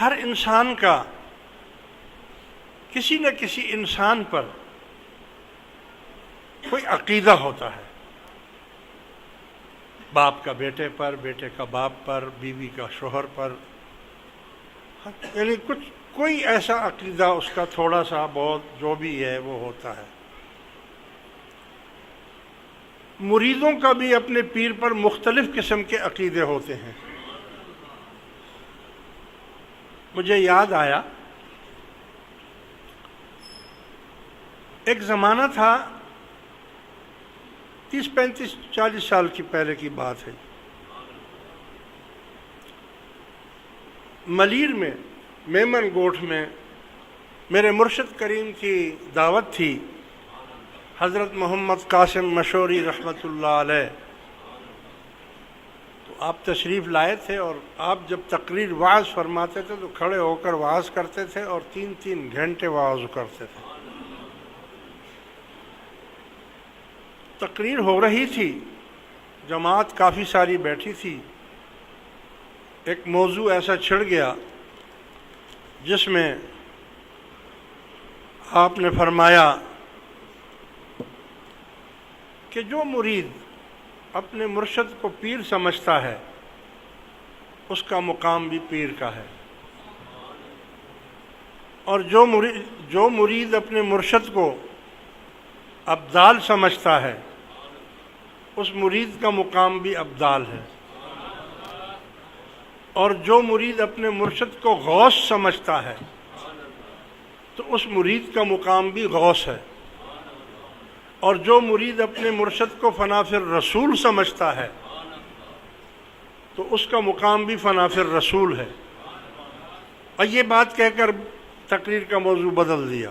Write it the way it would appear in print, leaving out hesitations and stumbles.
ہر انسان کا کسی نہ کسی انسان پر کوئی عقیدہ ہوتا ہے، باپ کا بیٹے پر، بیٹے کا باپ پر، بیوی کا شوہر پر، یعنی کوئی ایسا عقیدہ اس کا تھوڑا سا بہت جو بھی ہے وہ ہوتا ہے۔ مریدوں کا بھی اپنے پیر پر مختلف قسم کے عقیدے ہوتے ہیں۔ مجھے یاد آیا ایک زمانہ تھا، 30 35 40 سال کی پہلے کی بات ہے، ملیر میں میمن گوٹھ میں میرے مرشد کریم کی دعوت تھی، حضرت محمد قاسم مشوری رحمۃ اللہ علیہ، تو آپ تشریف لائے تھے، اور آپ جب تقریر وعظ فرماتے تھے تو کھڑے ہو کر وعظ کرتے تھے اور 3 گھنٹے وعظ کرتے تھے۔ تقریر ہو رہی تھی، جماعت کافی ساری بیٹھی تھی، ایک موضوع ایسا چھڑ گیا جس میں آپ نے فرمایا کہ جو مرید اپنے مرشد کو پیر سمجھتا ہے اس کا مقام بھی پیر کا ہے، اور جو مرید اپنے مرشد کو ابدال سمجھتا ہے اس مرید کا مقام بھی ابدال ہے، اور جو مرید اپنے مرشد کو غوث سمجھتا ہے تو اس مرید کا مقام بھی غوث ہے، اور جو مرید اپنے مرشد کو فنا فی الرسول سمجھتا ہے تو اس کا مقام بھی فنا فی الرسول ہے۔ اور یہ بات کہہ کر تقریر کا موضوع بدل دیا۔